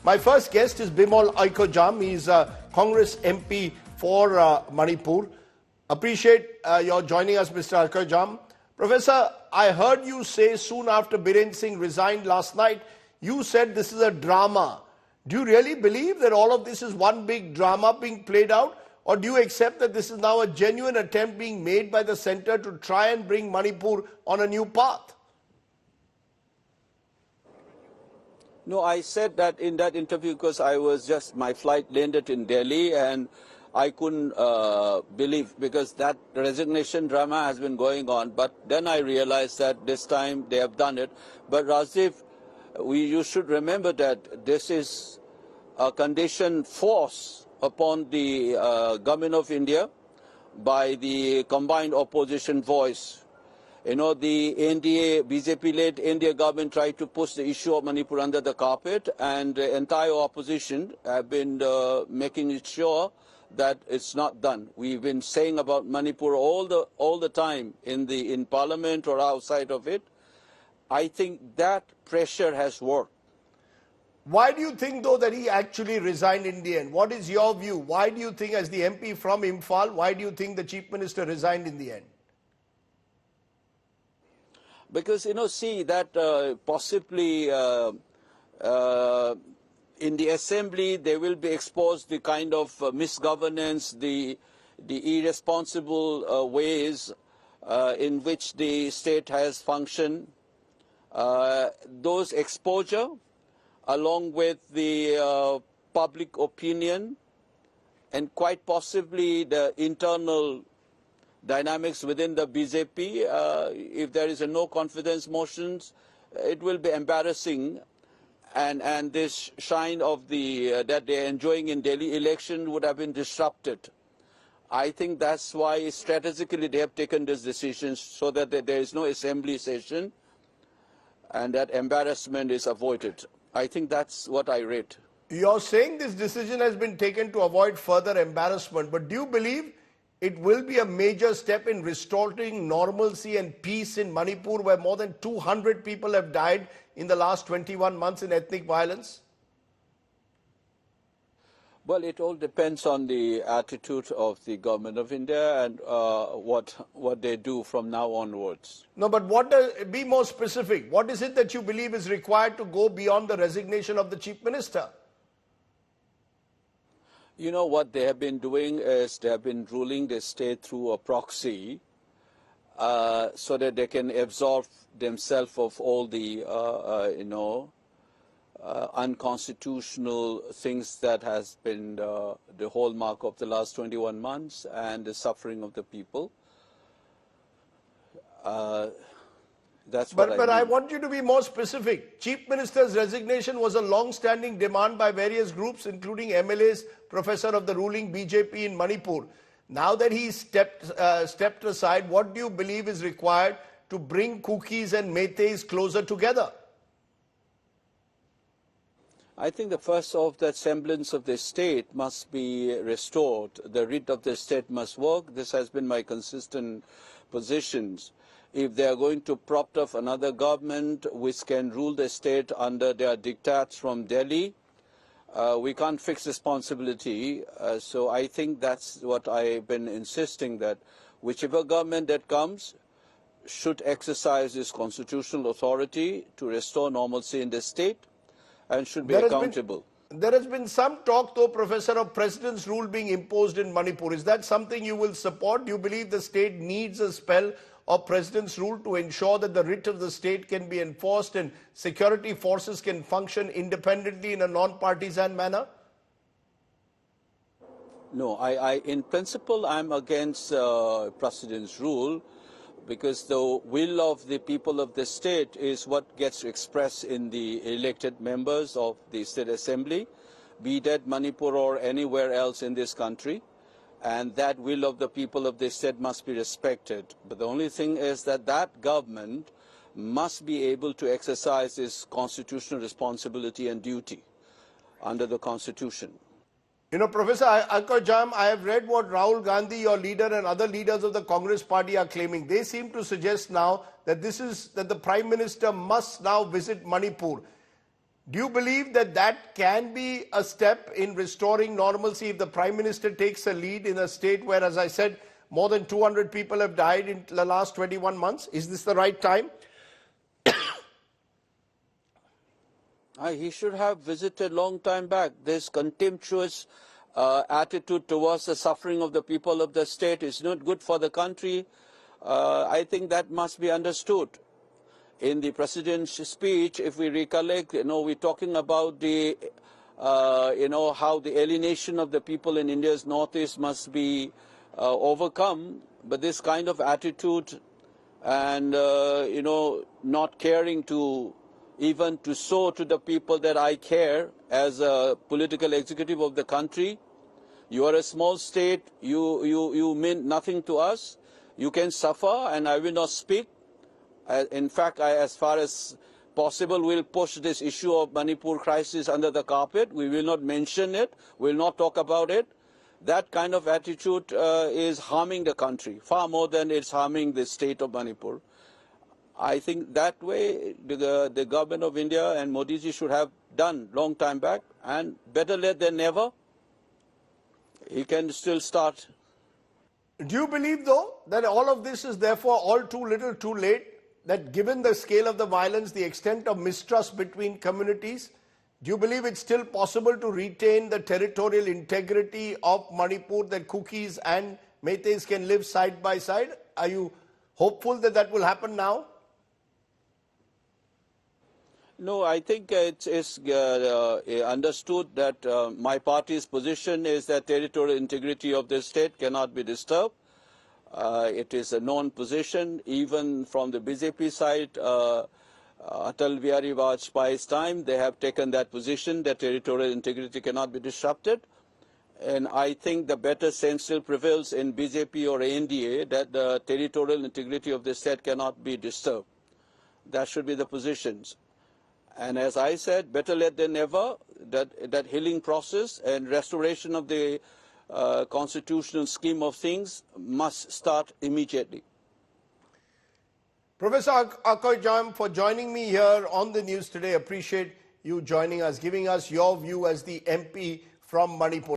My first guest is Bimol Akoijam. He's a Congress MP for Manipur. Appreciate your joining us, Mr. Akoijam. Professor, I heard you say soon after Biren Singh resigned last night, you said this is a drama. Do you really believe that all of this is one big drama being played out? Or do you accept that this is now a genuine attempt being made by the centre to try and bring Manipur on a new path? No, I said that in that interview because my flight landed in Delhi and I couldn't believe because that resignation drama has been going on. But then I realized that this time they have done it. But Rajiv, you should remember that this is a condition forced upon the government of India by the combined opposition voice. You know, the NDA, BJP-led India government tried to push the issue of Manipur under the carpet, and the entire opposition have been making it sure that it's not done. We've been saying about Manipur all the time in Parliament or outside of it. I think that pressure has worked. Why do you think, though, that he actually resigned in the end? What is your view? Why do you think, as the MP from Imphal, why do you think the Chief Minister resigned in the end? Because, see that possibly in the assembly they will be exposed the kind of misgovernance, the irresponsible ways in which the state has functioned. Those exposure, along with the public opinion and quite possibly the internal dynamics within the BJP, if there is a no confidence motions, it will be embarrassing, and this shine of the that they are enjoying in Delhi election would have been disrupted. I think that's why strategically they have taken this decision so that there is no assembly session and that embarrassment is avoided. I think that's what I read. You're saying this decision has been taken to avoid further embarrassment, but do you believe it will be a major step in restoring normalcy and peace in Manipur, where more than 200 people have died in the last 21 months in ethnic violence? Well, it all depends on the attitude of the government of India and what they do from now onwards. No, but be more specific. What is it that you believe is required to go beyond the resignation of the Chief Minister? You know, what they have been doing is they have been ruling the state through a proxy so that they can absorb themselves of all the, unconstitutional things that has been the hallmark of the last 21 months and the suffering of the people. But I want you to be more specific. Chief Minister's resignation was a long-standing demand by various groups, including MLAs, professor of the ruling BJP in Manipur. Now that he stepped aside, what do you believe is required to bring Kukis and Meiteis closer together? I think the first of that semblance of the state must be restored. The writ of the state must work. This has been my consistent positions. If they are going to prop up another government which can rule the state under their diktats from Delhi, we can't fix responsibility. So I think that's what I've been insisting, that whichever government that comes should exercise its constitutional authority to restore normalcy in the state and should be accountable. There has been some talk, though, Professor, of President's rule being imposed in Manipur. Is that something you will support? Do you believe the state needs a spell of President's rule to ensure that the writ of the state can be enforced and security forces can function independently in a non-partisan manner? No, in principle, I'm against President's rule, because the will of the people of the state is what gets expressed in the elected members of the State Assembly, be that Manipur or anywhere else in this country. And that will of the people of the state must be respected. But the only thing is that that government must be able to exercise its constitutional responsibility and duty under the Constitution. You know, Professor Akoijam, I have read what Rahul Gandhi, your leader, and other leaders of the Congress party are claiming. They seem to suggest now that the Prime Minister must now visit Manipur. Do you believe that that can be a step in restoring normalcy if the Prime Minister takes a lead in a state where, as I said, more than 200 people have died in the last 21 months? Is this the right time? He should have visited long time back. This contemptuous attitude towards the suffering of the people of the state is not good for the country. I think that must be understood. In the president's speech, if we recollect, we're talking about the, how the alienation of the people in India's northeast must be overcome. But this kind of attitude and, not caring to even to show to the people that I care as a political executive of the country. You are a small state, you mean nothing to us, you can suffer and I will not speak. In fact, as far as possible, we'll push this issue of Manipur crisis under the carpet. We will not mention it. We'll not talk about it. That kind of attitude is harming the country far more than it's harming the state of Manipur. I think that way the government of India and Modi ji should have done long time back, and better late than never. He can still start. Do you believe, though, that all of this is therefore all too little too late? That given the scale of the violence, the extent of mistrust between communities, do you believe it's still possible to retain the territorial integrity of Manipur, that Kukis and Meiteis can live side by side? Are you hopeful that that will happen now? No, I think it's understood that my party's position is that territorial integrity of the state cannot be disturbed. It is a known position, even from the BJP side. Atal Bihari Vajpayee's time, they have taken that position that territorial integrity cannot be disrupted. And I think the better sense still prevails in BJP or NDA that the territorial integrity of the state cannot be disturbed. That should be the positions. And as I said, better late than never, that healing process and restoration of the constitutional scheme of things must start immediately. Professor Akoijam, for joining me here on the news today, appreciate you joining us, giving us your view as the MP from Manipur.